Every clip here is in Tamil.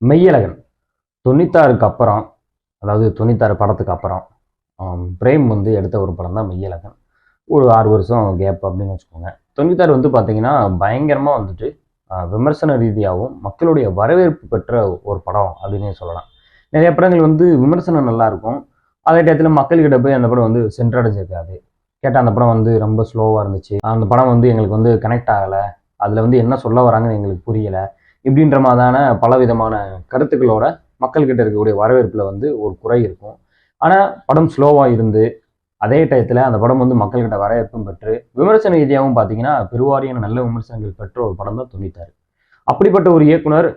மெய்யழகன் 96க்கு அப்புறம், அதாவது 96 படத்துக்கு அப்புறம் பிரேம் வந்து எடுத்த ஒரு படம் தான் மெய்யழகன். ஒரு 6 வருஷம் கேப் அப்படின்னு வச்சுக்கோங்க. 96 வந்து பார்த்தீங்கன்னா, பயங்கரமா வந்துட்டு விமர்சன ரீதியாவும், மக்களுடைய வரவேற்பு பெற்ற ஒரு படம் அப்படின்னே சொல்லலாம். நிறைய படங்கள் வந்து விமர்சனம் நல்லா இருக்கும். அதே டயத்துல மக்கள்கிட்ட போய் அந்த படம் வந்து சென்றடைஞ்சிருக்காது. கேட்டா அந்த படம் வந்து ரொம்ப ஸ்லோவா இருந்துச்சு. அந்த படம் வந்து எங்களுக்கு வந்து கனெக்ட் ஆகல. அதுல வந்து என்ன சொல்ல வராங்கன்னு எங்களுக்கு புரியல. இப்படின்ற மாதிரியான பலவிதமான கருத்துக்களோட மக்கள்கிட்ட இருக்கக்கூடிய வரவேற்புல வந்து ஒரு குறை இருக்கும். ஆனா படம் ஸ்லோவா இருந்து அதே டயத்துல அந்த படம் வந்து மக்கள்கிட்ட வரவேற்பும் பெற்று விமர்சன ரீதியாகவும் பார்த்தீங்கன்னா பெருவாரியான நல்ல விமர்சனங்கள் பெற்ற ஒரு படம் தான் 96. அப்படிப்பட்ட ஒரு இயக்குனர்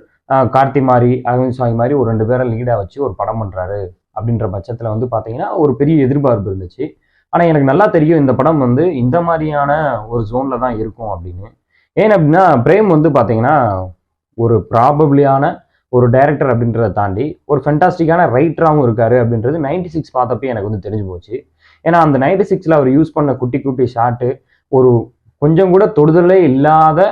கார்த்தி மாதிரி அரவிந்த் சாமி மாதிரி ஒரு 2 பேரை லீடா வச்சு ஒரு படம் பண்றாரு அப்படின்ற பட்சத்துல வந்து பார்த்தீங்கன்னா ஒரு பெரிய எதிர்பார்ப்பு இருந்துச்சு. ஆனா எனக்கு நல்லா தெரியும் இந்த படம் வந்து இந்த மாதிரியான ஒரு ஜோன்ல தான் இருக்கும் அப்படின்னு. ஏன் அப்படின்னா பிரேம் வந்து பார்த்தீங்கன்னா ஒரு ப்ராபபிளியான ஒரு டைரக்டர் அப்படின்றத தாண்டி ஒரு ஃபென்டாஸ்டிக்கான ரைட்டராகவும் இருக்காரு அப்படின்றது 96 பார்த்தப்ப எனக்கு வந்து தெரிஞ்சு போச்சு. ஏன்னா அந்த 96ல அவர் யூஸ் பண்ண குட்டி குட்டி ஷாட்டு ஒரு கொஞ்சம் கூட தொடுதலே இல்லாத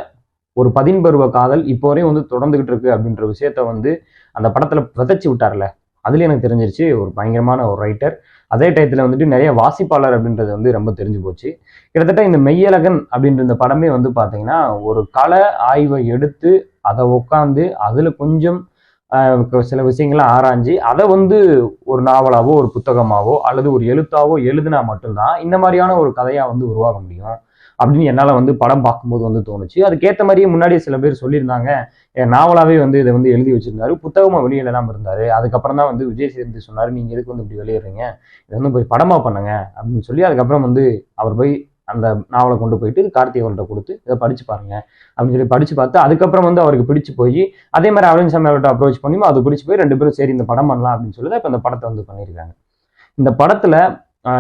ஒரு பதின்பருவ காதல் இப்போ வரையும் வந்து தொடர்ந்துகிட்டு இருக்கு அப்படின்ற விஷயத்த வந்து அந்த படத்துல விதைச்சு விட்டார்ல, அதுல எனக்கு தெரிஞ்சிருச்சு ஒரு பயங்கரமான ஒரு ரைட்டர். அதே டயத்துல வந்துட்டு நிறைய வாசிப்பாளர் அப்படின்றது வந்து ரொம்ப தெரிஞ்சு போச்சு. கிட்டத்தட்ட இந்த மெய்யழகன் அப்படின்ற இந்த படமே வந்து பாத்தீங்கன்னா ஒரு கள ஆய்வை எடுத்து அதை உட்காந்து அதுல கொஞ்சம் சில விஷயங்களை ஆராய்ஞ்சு அதை வந்து ஒரு நாவலாவோ ஒரு புத்தகமாவோ அல்லது ஒரு எழுத்தாவோ எழுதுனா மட்டும்தான் இந்த மாதிரியான ஒரு கதையா வந்து உருவாக முடியும் அப்படின்னு என்னால வந்து படம் பார்க்கும்போது வந்து தோணுச்சு. அதுக்கேற்ற மாதிரியே முன்னாடியே சில பேர் சொல்லியிருந்தாங்க. நாவலாவே வந்து இதை வந்து எழுதி வச்சிருந்தாரு, புத்தகமா வெளியிடலாம் இருந்தாரு. அதுக்கப்புறம் தான் வந்து விஜய் சேதுபதி சொன்னாரு, நீங்க எதுக்கு வந்து இப்படி வெளியிடுறீங்க, இதை வந்து போய் படமா பண்ணுங்க அப்படின்னு சொல்லி அதுக்கப்புறம் வந்து அவர் போய் அந்த நாவலை கொண்டு போயிட்டு கார்த்தி அவர்கிட்ட கொடுத்து இதை படிச்சு பாருங்க அப்படின்னு சொல்லி படிச்சு பார்த்து அதுக்கப்புறம் வந்து அவருக்கு பிடிச்சு போய் அதே மாதிரி அரவிந்த் சாமி அவர்கிட்ட அப்ரோச் பண்ணி அது பிடிச்சு போய் 2 பேரும் சரி இந்த படம் பண்ணலாம் அப்படின்னு சொல்லி இப்போ இந்த படத்தை வந்து பண்ணியிருக்காங்க. இந்த படத்துல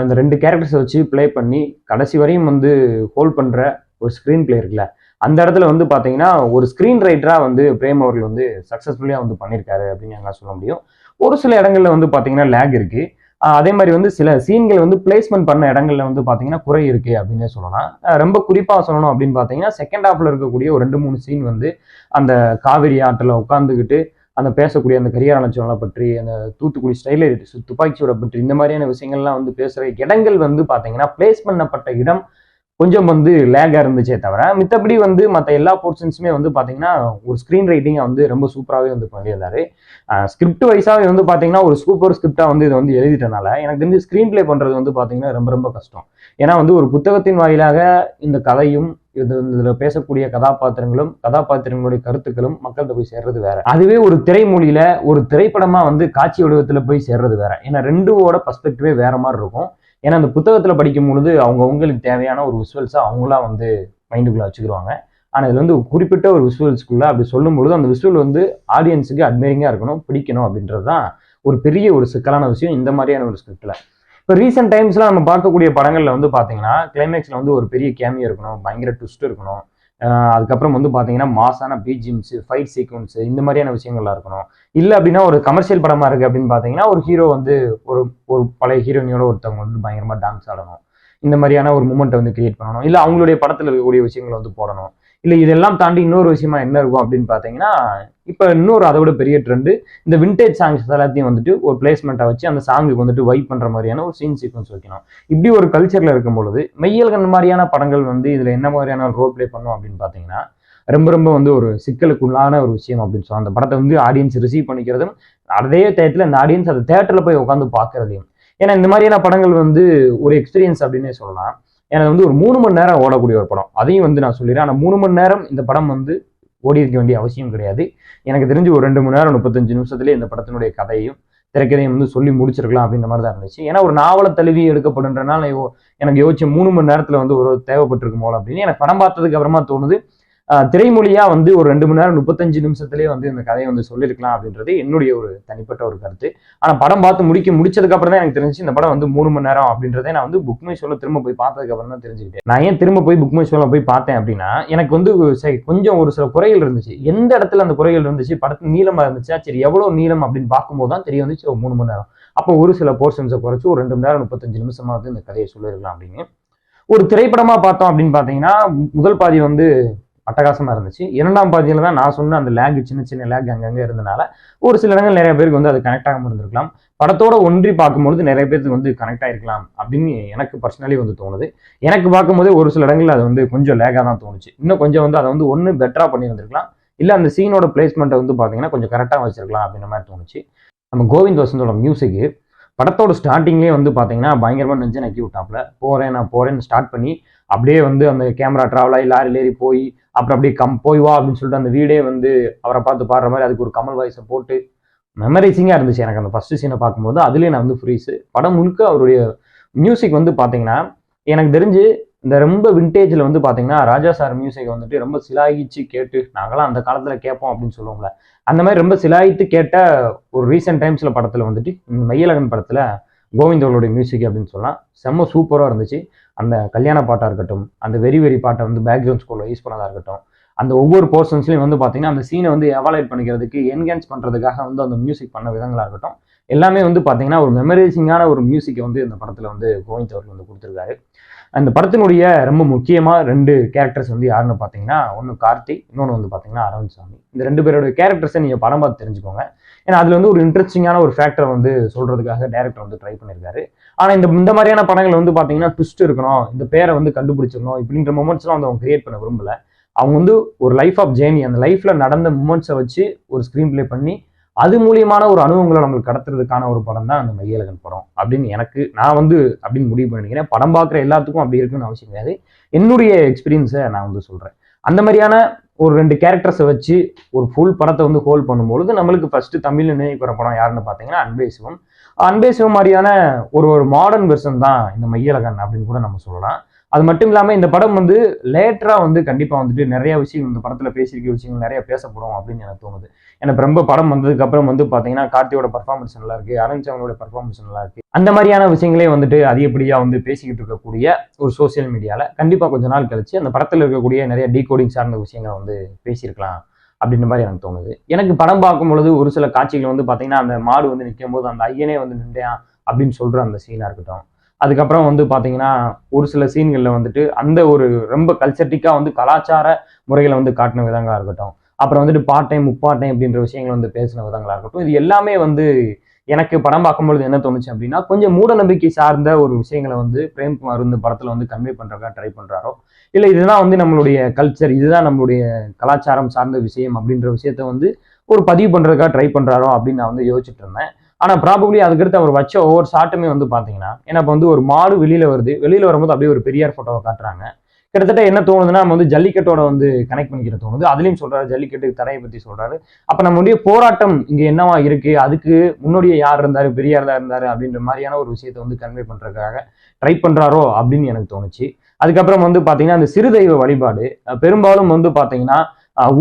இந்த 2 கேரக்டர்ஸை வச்சு பிளே பண்ணி கடைசி வரையும் வந்து ஹோல்ட் பண்ற ஒரு ஸ்கிரீன் பிளே இருக்குல்ல, அந்த இடத்துல வந்து பாத்தீங்கன்னா ஒரு ஸ்கிரீன் ரைட்டரா வந்து பிரேம் அவர்கள் வந்து சக்சஸ்ஃபுல்லியா வந்து பண்ணியிருக்காரு அப்படின்னு எல்லாம் சொல்ல முடியும். ஒரு சில இடங்கள்ல வந்து பாத்தீங்கன்னா லேக் இருக்கு. அதே மாதிரி வந்து சில சீன்கள் வந்து பிளேஸ்மெண்ட் பண்ண இடங்கள்ல வந்து பாத்தீங்கன்னா குறை இருக்கு அப்படின்னு சொல்லலாம். ரொம்ப குறிப்பா சொல்லணும் அப்படின்னு பாத்தீங்கன்னா செகண்ட் ஹாஃப்ல இருக்கக்கூடிய ஒரு 2-3 சீன் வந்து அந்த காவிரி ஆற்றுல உட்காந்துக்கிட்டு அந்த பேசக்கூடிய அந்த கரிகாலன் சோழனை பற்றி அந்த தூத்துக்குடி ஸ்டைல துப்பாக்கியோட பற்றி இந்த மாதிரியான விஷயங்கள்லாம் வந்து பேசுற இடங்கள் வந்து பாத்தீங்கன்னா பிளேஸ் பண்ணப்பட்ட இடம் கொஞ்சம் வந்து லேகா இருந்துச்சே தவிர மித்தபடி வந்து மற்ற எல்லா போர்ஷன்ஸுமே வந்து பாத்தீங்கன்னா ஒரு ஸ்கிரீன் ரைட்டிங்கை வந்து ரொம்ப சூப்பராகவே வந்து பண்ணியிருந்தாரு. ஸ்கிரிப்ட் வைஸாவே வந்து பாத்தீங்கன்னா ஒரு சூப்பர் ஸ்கிரிப்டா வந்து இதை வந்து எழுதிட்டனால எனக்கு தெரிஞ்சு ஸ்கிரீன் பிளே பண்றது வந்து பாத்தீங்கன்னா ரொம்ப ரொம்ப கஷ்டம். ஏன்னா வந்து ஒரு புத்தகத்தின் வாயிலாக இந்த கதையும் இதுல பேசக்கூடிய கதாபாத்திரங்களுடைய கருத்துக்களும் மக்கள்கிட்ட போய் சேர்றது வேற. அதுவே ஒரு திரைமொழியில ஒரு திரைப்படமா வந்து காட்சி வடிவத்துல போய் சேர்றது வேற. ஏன்னா ரெண்டுவோட பர்ஸ்பெக்டிவே வேற மாதிரி இருக்கும். ஏன்னா அந்த புத்தகத்துல படிக்கும் பொழுது அவங்களுக்கு தேவையான ஒரு விஷுவல்ஸா அவங்களா வந்து மைண்டுக்குள்ள வச்சுக்கிடுவாங்க. ஆனா இதுல வந்து குறிப்பிட்ட ஒரு விஷுவல்ஸ்குள்ள அப்படி சொல்லும் பொழுது அந்த விஷுவல் வந்து ஆடியன்ஸுக்கு அட்மைரிங்கா இருக்கணும், பிடிக்கணும் அப்படின்றதுதான் ஒரு பெரிய ஒரு சிக்கலான விஷயம் இந்த மாதிரியான ஒரு ஸ்கிரிப்ட்ல. இப்போ ரீசெண்ட் டைம்ஸ்ல நம்ம பார்க்கக்கூடிய படங்கள்ல வந்து பாத்தீங்கன்னா கிளைமேக்ஸ்ல வந்து ஒரு பெரிய கேமியோ இருக்கணும், பயங்கர ட்விஸ்ட் இருக்கணும். அதுக்கப்புறம் வந்து பாத்தீங்கன்னா மாசான பிஜிஎம்ஸ், ஃபைட் சீக்வன்ஸ் இந்த மாதிரியான விஷயங்கள்லாம் இருக்கணும். இல்ல அப்படின்னா ஒரு கமர்ஷியல் படமா இருக்கு அப்படின்னு பாத்தீங்கன்னா ஒரு ஹீரோ வந்து ஒரு ஒரு பழைய ஹீரோயினியோட ஒருத்தவங்க வந்து பயங்கரமா டான்ஸ் ஆடணும், இந்த மாதிரியான ஒரு மூமெண்ட்டை வந்து கிரியேட் பண்ணணும். இல்ல அவங்களுடைய படத்துல இருக்கக்கூடிய விஷயங்களை வந்து போடணும். இல்ல இதெல்லாம் தாண்டி இன்னொரு விஷயமா என்ன இருக்கும் அப்படின்னு பாத்தீங்கன்னா இப்ப இன்னொரு அதை விட பெரிய ட்ரெண்டு இந்த விண்டேஜ் சாங்ஸ் எல்லாத்தையும் வந்துட்டு ஒரு பிளேஸ்மெண்ட்டை வச்சு அந்த சாங்குக்கு வந்துட்டு வைப் பண்ற மாதிரியான ஒரு சீன் சீக்வன்ஸ் வைக்கணும். இப்படி ஒரு கல்ச்சர்ல இருக்கும் பொழுது மெய்யல்கன் மாதிரியான படங்கள் வந்து இதுல என்ன மாதிரியான ரோல் பிளே பண்ணும் அப்படின்னு பாத்தீங்கன்னா ரொம்ப ரொம்ப வந்து ஒரு சிக்கலுக்குள்ளான ஒரு விஷயம் அப்படின்னு சொல்லலாம். அந்த படத்தை வந்து ஆடியன்ஸ் ரிசீவ் பண்ணிக்கிறதும் அதே டயத்துல இந்த ஆடியன்ஸ் அந்த தேட்டர்ல போய் உட்காந்து பாக்குறதையும். ஏன்னா இந்த மாதிரியான படங்கள் வந்து ஒரு எக்ஸ்பீரியன்ஸ் அப்படின்னே சொல்லலாம். எனக்கு வந்து ஒரு 3 மணி நேரம் ஓடக்கூடிய ஒரு படம், அதையும் வந்து நான் சொல்லிடுறேன். ஆனா 3 மணி நேரம் இந்த படம் வந்து ஓடி இருக்க வேண்டிய அவசியம் கிடையாது. எனக்கு தெரிஞ்சு ஒரு 2 மணி நேரம் 35 நிமிஷத்துலேயே இந்த படத்தினுடைய கதையும் திரைக்கதையும் வந்து சொல்லி முடிச்சிருக்கலாம் அப்படின்ற மாதிரி தான் இருந்துச்சு. ஏன்னா ஒரு நாவலை தழுவி எடுக்கப்படுன்றனால எனக்கு யோசிச்ச 3 மணி நேரத்துல வந்து ஒரு தேவைப்பட்டிருக்கும் போல அப்படின்னு எனக்கு படம் பார்த்ததுக்கு அப்புறமா தோணுது. திரைமொழியா வந்து ஒரு 2 மணி நேரம் 35 நிமிஷத்துலேயே வந்து இந்த கதையை வந்து சொல்லியிருக்கலாம் அப்படின்றது என்னுடைய ஒரு தனிப்பட்ட ஒரு கருத்து. ஆனா படம் பார்த்து முடிச்சதுக்கு அப்புறம் தான் எனக்கு தெரிஞ்சு இந்த படம் வந்து 3 மணி நேரம் அப்படின்றதே நான் வந்து புக் மை ஷோல திரும்ப போய் பார்த்ததுக்கு அப்புறம் தான் தெரிஞ்சுக்கிட்டேன். நான் ஏன் திரும்ப போய் புக் மை ஷோல போய் பார்த்தேன் அப்படின்னா எனக்கு வந்து கொஞ்சம் ஒரு சில குறைகள் இருந்துச்சு. எந்த இடத்துல அந்த குறைகள் இருந்துச்சு, படத்து நீளமா இருந்துச்சா, சரி எவ்வளவு நீளம் அப்படின்னு பார்க்கும்போது தான் தெரிய வந்துச்சு 3 மணி நேரம். அப்போ ஒரு சில போர்ஷன்ஸை குறைச்சு ஒரு 2 மணி நேரம் 35 நிமிஷமா வந்து இந்த கதையை சொல்லியிருக்கலாம் அப்படின்னு. ஒரு திரைப்படமா பார்த்தோம் அப்படின்னு பாத்தீங்கன்னா முதல் பாதி வந்து அட்டகாசமாக இருந்துச்சு. 2ஆம் பாதியில் தான் நான் சொன்ன அந்த லேக், சின்ன சின்ன லேக் அங்கங்கே இருந்தனால ஒரு சில இடங்கள் நிறைய பேருக்கு வந்து அது கனெக்ட் ஆகாமல் இருந்திருக்கலாம். படத்தோட ஒன்றி பார்க்கும்பொழுது நிறைய பேருக்கு வந்து கனெக்ட் ஆகிருக்கலாம் அப்படின்னு எனக்கு பர்சனலி வந்து தோணுது. எனக்கு பார்க்கும்போது ஒரு சில இடங்களில் அது வந்து கொஞ்சம் லேகாக தான் தோணுச்சு. இன்னும் கொஞ்சம் வந்து அதை வந்து ஒன்று பெட்டராக பண்ணி வந்திருக்கலாம், இல்லை அந்த சீனோட பிளேஸ்மெண்ட்டை வந்து பார்த்தீங்கன்னா கொஞ்சம் கரெக்டாக வச்சிருக்கலாம் அப்படின்ற மாதிரி தோணுச்சு. நம்ம கோவிந்த் வசந்தோட மியூசிக்கு படத்தோட ஸ்டார்டிங்லேயே வந்து பார்த்தீங்கன்னா பயங்கரமாக நெஞ்ச நக்கி விட்டாப்புல. நான் போறேன்னு ஸ்டார்ட் பண்ணி அப்படியே வந்து அந்த கேமரா ட்ராவல் ஆகி லாரியில் ஏறி போய் அப்புறம் அப்படியே போய் வா அப்படின்னு சொல்லிட்டு அந்த வீடே வந்து அவரை பார்த்து பாடுற மாதிரி அதுக்கு ஒரு கமல் வாய்ஸை போட்டு மெமரைசிங்காக இருந்துச்சு எனக்கு அந்த ஃபர்ஸ்ட் சீனை பார்க்கும்போது. அதுலேயே நான் வந்து ஃப்ரீஸு. படம் முழுக்க அவருடைய மியூசிக் வந்து பார்த்தீங்கன்னா எனக்கு தெரிஞ்சு இந்த ரொம்ப விண்டேஜில் வந்து பார்த்தீங்கன்னா ராஜா சார் மியூசிக்கை வந்துட்டு ரொம்ப சிலாயிச்சு கேட்டு நாங்களாம் அந்த காலத்தில் கேட்போம் அப்படின்னு சொல்லுவோம்ல, அந்த மாதிரி ரொம்ப சிலாயித்து கேட்ட ஒரு ரீசெண்ட் டைம்ஸில் படத்தில் வந்துட்டு மையலகன் படத்தில் கோவிந்தவர்களுடைய மியூசிக் அப்படின்னு சொல்லலாம் செம்ம சூப்பராக இருந்துச்சு. அந்த கல்யாண பாட்டாக இருக்கட்டும், அந்த வெரி வெரி பாட்டை வந்து பேக்ரவுண்ட் ஸ்கோரில் யூஸ் பண்ணதாக இருக்கட்டும், அந்த ஒவ்வொரு போர்ஷன்ஸ்லையும் வந்து பார்த்தீங்கன்னா அந்த சீனை வந்து எவாலுவேட் பண்ணிக்கிறதுக்கு என்ஹான்ஸ் பண்ணுறதுக்காக வந்து அந்த மியூசிக் பண்ண விதங்களாக இருக்கட்டும், எல்லாமே வந்து பார்த்தீங்கன்னா ஒரு மெமரைசிங்கான ஒரு மியூசிக்கை வந்து இந்த படத்தில் வந்து கோவிந்த் அவர்கள் வந்து கொடுத்துருக்காரு. அந்த படத்தினுடைய ரொம்ப முக்கியமாக 2 கேரக்டர்ஸ் வந்து யாருன்னு பார்த்தீங்கன்னா, ஒன்று கார்த்தி, இன்னொன்று வந்து பார்த்தீங்கன்னா அரவிந்த் சாமி. இந்த 2 பேரோட கேரக்டர்ஸை நீங்கள் படம் பார்த்து தெரிஞ்சுக்கோங்க. ஏன்னா அதில் வந்து ஒரு இன்ட்ரெஸ்டிங்கான ஒரு ஃபேக்டரை வந்து சொல்றதுக்காக டேரக்டர் வந்து ட்ரை பண்ணியிருக்காரு. ஆனால் இந்த மாதிரியான படங்கள் வந்து பார்த்தீங்கன்னா ட்விஸ்ட் இருக்கணும், இந்த பேரை வந்து கண்டுபிடிச்சிடணும் இப்படின்ற மொமெண்ட்ஸ்லாம் வந்து அவங்க கிரியேட் பண்ண விரும்பல. அவங்க வந்து ஒரு லைஃப் ஆஃப் ஜேர்னி, அந்த லைஃப்ல நடந்த மூமெண்ட்ஸை வச்சு ஒரு ஸ்க்ரீன் பிளே பண்ணி அது மூலியமான ஒரு அனுபவங்களை நம்மளுக்கு கடத்துறதுக்கான ஒரு படம் தான் அந்த மையலகன் படம் அப்படின்னு நான் வந்து அப்படின்னு முடிவு பண்ணிக்கிறேன். படம் பார்க்குற எல்லாத்துக்கும் அப்படி இருக்குன்னு அவசியம் கிடையாது. என்னுடைய எக்ஸ்பீரியன்ஸை நான் வந்து சொல்றேன். அந்த மாதிரியான ஒரு 2 கேரக்டர்ஸை வச்சு ஒரு ஃபுல் படத்தை வந்து ஹோல்ட் பண்ணும்பொழுது நம்மளுக்கு ஃபர்ஸ்ட் தமிழ்ல நினைவுற படம் யாருன்னு பார்த்தீங்கன்னா அன்பே சிவம். அன்பே சிவம் மாதிரியான ஒரு மாடர்ன் வெர்ஷன் தான் இந்த மையலகன் அப்படின்னு கூட நம்ம சொல்லலாம். அது மட்டும் இல்லாமல் இந்த படம் வந்து லேட்டரா வந்து கண்டிப்பாக வந்துட்டு நிறைய விஷயங்கள் இந்த படத்தில் பேசியிருக்க விஷயங்கள் நிறைய பேசப்படும் அப்படின்னு எனக்கு தோணுது. எனக்கு ரொம்ப படம் வந்ததுக்கு அப்புறம் வந்து பார்த்தீங்கன்னா கார்த்தியோட பர்ஃபார்மன்ஸ் நல்லா இருக்கு, அரவிந்த் சாமியோட பர்ஃபார்மன்ஸ் நல்லா இருக்கு, அந்த மாதிரியான விஷயங்களே வந்துட்டு அதிகப்படியாக வந்து பேசிக்கிட்டு இருக்கக்கூடிய ஒரு சோசியல் மீடியாவில் கண்டிப்பாக கொஞ்ச நாள் கழிச்சு அந்த படத்தில் இருக்கக்கூடிய நிறைய டீகோடிங் சார்ந்த விஷயங்களை வந்து பேசியிருக்கலாம் அப்படின்ற மாதிரி எனக்கு தோணுது. எனக்கு படம் பார்க்கும் பொழுது ஒரு சில காட்சிகள் வந்து பார்த்தீங்கன்னா அந்த மாடு வந்து நிற்கும் போது அந்த ஐயனே வந்து நின்றான் அப்படின்னு சொல்ற அந்த சீனாக இருக்கட்டும், அதுக்கப்புறம் வந்து பார்த்தீங்கன்னா ஒரு சில சீன்களில் வந்துட்டு அந்த ஒரு ரொம்ப கல்ச்சர்டிக்காக வந்து கலாச்சார முறைகளை வந்து காட்டின விதங்களாக இருக்கட்டும், அப்புறம் வந்துட்டு பாட்டையும் முப்பாட்டையும் அப்படின்ற விஷயங்கள் வந்து பேசின விதங்களாக இருக்கட்டும், இது எல்லாமே வந்து எனக்கு படம் பார்க்கும்பொழுது என்ன தோணுச்சு அப்படின்னா கொஞ்சம் மூட நம்பிக்கை சார்ந்த ஒரு விஷயங்களை வந்து பிரேம்குமார் இந்த படத்தில் வந்து கன்வே பண்ணுறதுக்காக ட்ரை பண்ணுறாரோ, இல்லை இதுதான் வந்து நம்மளுடைய கல்ச்சர், இதுதான் நம்மளுடைய கலாச்சாரம் சார்ந்த விஷயம் அப்படின்ற விஷயத்த வந்து ஒரு பதிவு பண்ணுறதுக்காக ட்ரை பண்ணுறாரோ அப்படின்னு நான் வந்து யோசிச்சுட்டு இருந்தேன். ஆனால் ப்ராபப்ளி அதுக்கடுத்து அவர் வச்ச ஒவ்வொரு ஷாட்டுமே வந்து பார்த்தீங்கன்னா எனக்கு வந்து ஒரு மாடு வெளியில் வரும்போது அப்படியே ஒரு பெரியார் ஃபோட்டோவை காட்டுறாங்க. கிட்டத்தட்ட என்ன தோணுதுன்னா நம்ம வந்து ஜல்லிக்கட்டோட வந்து கனெக்ட் பண்ணிக்கிற தோணுது. அதுலயும் சொல்றாரு, ஜல்லிக்கட்டு தடையை பத்தி சொல்றாரு. அப்ப நம்மளுடைய போராட்டம் இங்க என்னவா இருக்கு, அதுக்கு முன்னோடியே யார் இருந்தாரு, பெரியார் தான் இருந்தாரு அப்படின்ற மாதிரியான ஒரு விஷயத்தை வந்து கன்வே பண்றதுக்காக ட்ரை பண்றாரோ அப்படின்னு எனக்கு தோணுச்சு. அதுக்கப்புறம் வந்து பாத்தீங்கன்னா அந்த சிறு தெய்வ வழிபாடு பெரும்பாலும் வந்து பாத்தீங்கன்னா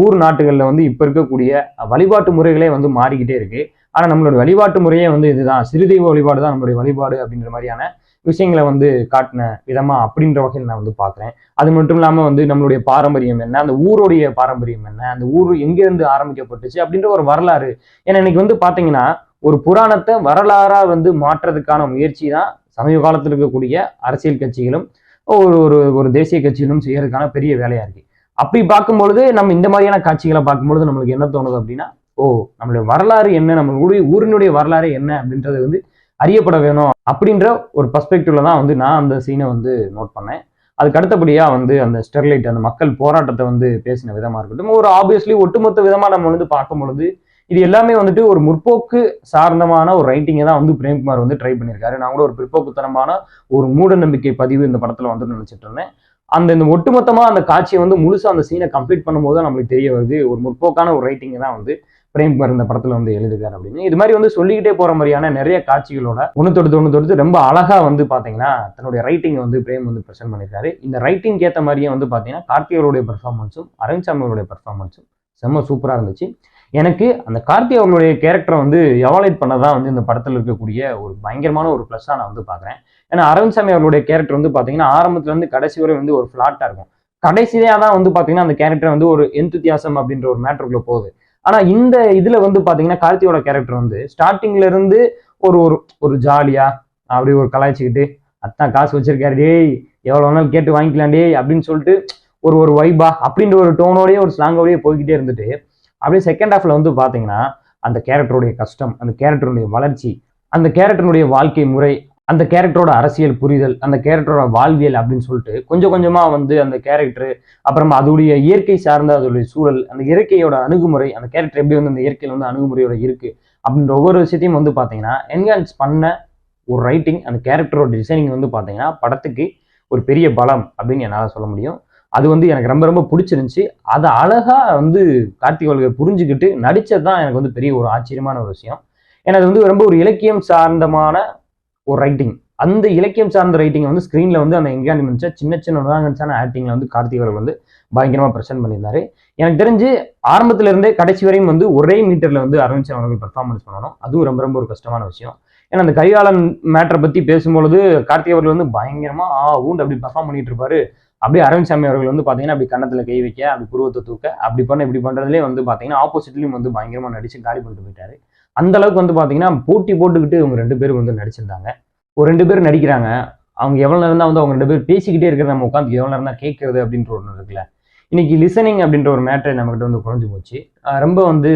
ஊர் நாட்டுகள்ல வந்து இப்ப இருக்கக்கூடிய வழிபாட்டு முறைகளே வந்து மாறிக்கிட்டே இருக்கு. ஆனா நம்மளோட வழிபாட்டு முறையே வந்து இதுதான், சிறு தெய்வ வழிபாடு தான் நம்மளுடைய வழிபாடு அப்படின்ற மாதிரியான விஷயங்களை வந்து காட்டின விதமா அப்படின்ற வகையில் நான் வந்து பார்க்குறேன். அது மட்டும் இல்லாமல் வந்து நம்மளுடைய பாரம்பரியம் என்ன, அந்த ஊருடைய பாரம்பரியம் என்ன, அந்த ஊர் எங்கேருந்து ஆரம்பிக்கப்பட்டுச்சு அப்படின்ற ஒரு வரலாறு. ஏன்னா இன்னைக்கு வந்து பார்த்தீங்கன்னா ஒரு புராணத்தை வரலாறா வந்து மாற்றுறதுக்கான முயற்சி தான் சமீப காலத்தில் இருக்கக்கூடிய அரசியல் கட்சிகளும் ஒரு ஒரு ஒரு தேசிய கட்சிகளும் செய்யறதுக்கான பெரிய வேலையா இருக்கு. அப்படி பார்க்கும்பொழுது நம்ம இந்த மாதிரியான காட்சிகளை பார்க்கும்பொழுது நம்மளுக்கு என்ன தோணுது அப்படின்னா, நம்மளுடைய வரலாறு என்ன, நம்மளுடைய ஊரினுடைய வரலாறு என்ன அப்படின்றது வந்து அறியப்பட வேணும் அப்படின்ற ஒரு பெர்ஸ்பெக்டிவ்ல தான் வந்து நான் அந்த சீனை வந்து நோட் பண்ணேன். அதுக்கு அடுத்தபடியா வந்து அந்த ஸ்டெர்லைட் அந்த மக்கள் போராட்டத்தை வந்து பேசின விதமா இருக்கட்டும், ஒரு ஆப்வியஸ்லி ஒட்டுமொத்த விதமா நம்ம வந்து பார்க்கும் பொழுது இது எல்லாமே வந்துட்டு ஒரு முற்போக்கு சார்ந்தமான ஒரு ரைட்டிங்கை தான் வந்து பிரேம்குமார் வந்து ட்ரை பண்ணியிருக்காரு. நான் கூட ஒரு பிற்போக்குத்தனமான ஒரு மூட நம்பிக்கை பதிவு இந்த படத்துல வந்து நினைச்சிட்டு இருந்தேன். இந்த ஒட்டுமொத்தமா அந்த காட்சியை வந்து முழுசா அந்த சீனை கம்ப்ளீட் பண்ணும்போது தான் நம்மளுக்கு தெரிய வருது ஒரு முற்போக்கான ஒரு ரைட்டிங்கை தான் வந்து பிரேம்குமார் இந்த படத்துல வந்து எழுதுகிறார் அப்படின்னு. இது மாதிரி வந்து சொல்லிக்கிட்டே போற மாதிரியான நிறைய காட்சிகளோட ஒன்று தொடுத்து ரொம்ப அழகா வந்து பாத்தீங்கன்னா தன்னுடைய ரைட்டிங் வந்து பிரேம் வந்து ப்ரெசென்ட் பண்ணியிருக்காரு. இந்த ரைட்டிங் ஏற்ற மாதிரியே வந்து பாத்தீங்கன்னா கார்த்திகருடைய பெர்ஃபார்மன்ஸும் அரவிந்த் சாமியோடைய பெர்ஃபார்மன்ஸும் செம்ம சூப்பரா இருந்துச்சு. எனக்கு அந்த கார்த்தி அவர்களுடைய கேரக்டரை வந்து எவாலுவேட் பண்ணதான் வந்து இந்த படத்துல இருக்கக்கூடிய ஒரு பயங்கரமான ஒரு பிளஸ்ஸா நான் வந்து பாக்குறேன். ஏன்னா அரவிந்த் சாமி அவர்களுடைய கேரக்டர் வந்து பாத்தீங்கன்னா ஆரம்பத்துல இருந்து கடைசி வரை வந்து ஒரு ஃபிளாட்டா இருக்கும். கடைசியா தான் வந்து பாத்தீங்கன்னா அந்த கேரக்டர் வந்து ஒரு எந்துத்தியாசம் அப்படின்ற ஒரு மேட்டருக்குள்ள போகுது. ஆனா இந்த இதுல வந்து பாத்தீங்கன்னா கார்த்தியோட கேரக்டர் வந்து ஸ்டார்டிங்ல இருந்து ஒரு ஒரு ஒரு ஜாலியா அப்படி ஒரு கலாய்ச்சிக்கிட்டு அத்தான் காசு வச்சிருக்காரு டேய் எவ்வளவு வேணாலும் கேட்டு வாங்கிக்கலாம் டேய் அப்படின்னு சொல்லிட்டு ஒரு வைபா அப்படின்ற ஒரு டோனோடய ஒரு ஸ்லாங்கோடய போய்கிட்டே இருந்துட்டு அப்படியே செகண்ட் ஹாஃப்ல வந்து பாத்தீங்கன்னா அந்த கேரக்டருடைய கஷ்டம், அந்த கேரக்டருடைய வளர்ச்சி, அந்த கேரக்டருடைய வாழ்க்கை முறை, அந்த கேரக்டரோட அரசியல் புரிதல், அந்த கேரக்டரோட வாழ்வியல் அப்படின்னு சொல்லிட்டு கொஞ்சம் கொஞ்சமா வந்து அந்த கேரக்டர், அப்புறமா அதோடைய இயற்கை சார்ந்த அதோடைய சூழல், அந்த இயற்கையோட அணுகுமுறை, அந்த கேரக்டர் எப்படி வந்து அந்த இயற்கையில் வந்து அணுகுமுறையோட இருக்கு அப்படின்ற ஒவ்வொரு விஷயத்தையும் வந்து பாத்தீங்கன்னா என்ஹான்ஸ் பண்ண ஒரு ரைட்டிங், அந்த கேரக்டரோட டிசைனிங் வந்து பாத்தீங்கன்னா படத்துக்கு ஒரு பெரிய பலம் அப்படின்னு என்னால் சொல்ல முடியும். அது வந்து எனக்கு ரொம்ப ரொம்ப பிடிச்சிருந்துச்சு. அதை அழகா வந்து கார்த்திக் அவர்கள் புரிஞ்சுக்கிட்டு நடிச்சது தான் எனக்கு வந்து பெரிய ஒரு ஆச்சரியமான ஒரு விஷயம். ஏன்னா அது வந்து ரொம்ப ஒரு இலக்கியம் சார்ந்தமான ஒரு ரைட்டிங். அந்த இலக்கியம் சார்ந்த ரைட்டிங் வந்து ஸ்க்ரீன்ல வந்து அந்த என்கேஜ்மெண்ட்ஸை சின்ன சின்ன உதாரணமான ஆக்டிங்ல வந்து கார்த்திக் அவர்கள் வந்து பயங்கரமா பிரசன்ட் பண்ணியிருந்தாரு. எனக்கு தெரிஞ்சு ஆரம்பத்துல இருந்தே கடைசி வரையும் வந்து ஒரே மீட்டர்ல வந்து அரவிந்த் சாமி அவர்கள் பெர்ஃபார்மன்ஸ் பண்ணணும். அதுவும் ரொம்ப ரொம்ப ஒரு கஷ்டமான விஷயம். ஏன்னா அந்த கரிகாலன் மேட்டரை பத்தி பேசும்பொழுது கார்த்திக் அவர்கள் வந்து பயங்கரமா ஊண்டு அப்படி பெர்ஃபார்ம் பண்ணிட்டு இருப்பாரு. அப்படியே அரவிந்த் சாமி அவர்கள் வந்து பாத்தீங்கன்னா அப்படி கன்னத்துல கை வைக்க, அப்படி புருவத்தை தூக்க, அப்படி பண்ண இப்படி பண்றதுலேயே வந்து பாத்தீங்கன்னா ஆப்போசிட்லயும் வந்து பயங்கரமா நடிச்சு காலி பண்ணிட்டு போயிட்டாரு. அந்த அளவுக்கு வந்து பாத்தீங்கன்னா போட்டி போட்டுக்கிட்டு இவங்க 2 பேரும் வந்து நடிச்சிருந்தாங்க. ஒரு 2 பேர் நடிக்கிறாங்க. அவங்க எவ்வளவு நேரம் தான் வந்து அவங்க 2 பேர் பேசிக்கிட்டே இருக்கிறத நம்ம உட்காந்து எவ்வளவு நேரம் தான் கேட்கறது அப்படின்ற ஒன்று இருக்குல்ல. இன்னைக்கு லிசனிங் அப்படின்ற ஒரு மேட்டர் நம்மகிட்ட வந்து குறைஞ்சு போச்சு. ரொம்ப வந்து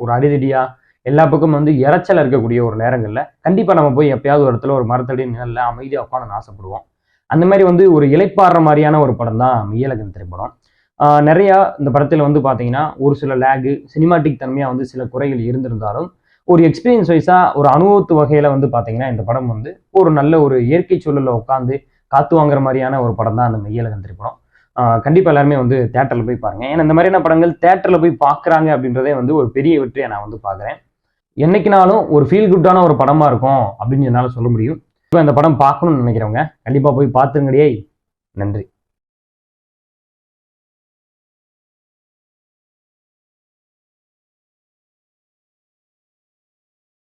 ஒரு அடிதடியா எல்லா பக்கமும் வந்து இறைச்சல் இருக்கக்கூடிய ஒரு நேரங்கள்ல கண்டிப்பா நம்ம போய் எப்பயாவது ஒரு இடத்துல ஒரு மரத்தடி நிழல்ல அமைதியா உட்காந்து ஆசைப்படுவோம். அந்த மாதிரி வந்து ஒரு இளைப்பாடுற மாதிரியான ஒரு படம் தான் மெய்யழகன் திரைப்படம். நிறைய இந்த படத்துல வந்து பாத்தீங்கன்னா ஒரு சில லேகு, சினிமாட்டிக் தன்மையா வந்து சில குறைகள் இருந்திருந்தாலும் ஒரு எக்ஸ்பீரியன்ஸ் வைஸா ஒரு அனுபவத்து வகையில வந்து பாத்தீங்கன்னா இந்த படம் வந்து ஒரு நல்ல ஒரு இயற்கை சூழல்ல உட்காந்து காத்து வாங்குற மாதிரியான ஒரு படம் தான் அந்த மெய்யழகன் திரைப்படம். கண்டிப்பா எல்லாருமே வந்து தேட்டர்ல போய் பாருங்க. ஏன்னா இந்த மாதிரியான படங்கள் தேட்டர்ல போய் பாக்குறாங்க அப்படின்றதே வந்து ஒரு பெரிய வெற்றியை நான் வந்து பாக்குறேன். என்னைக்குனாலும் ஒரு ஃபீல் குட்டான ஒரு படமா இருக்கும் அப்படின்னு என்னால சொல்ல முடியும். இப்போ இந்த படம் பார்க்கணும்னு நினைக்கிறவங்க கண்டிப்பா போய் பார்த்துருங்கடியே. நன்றி.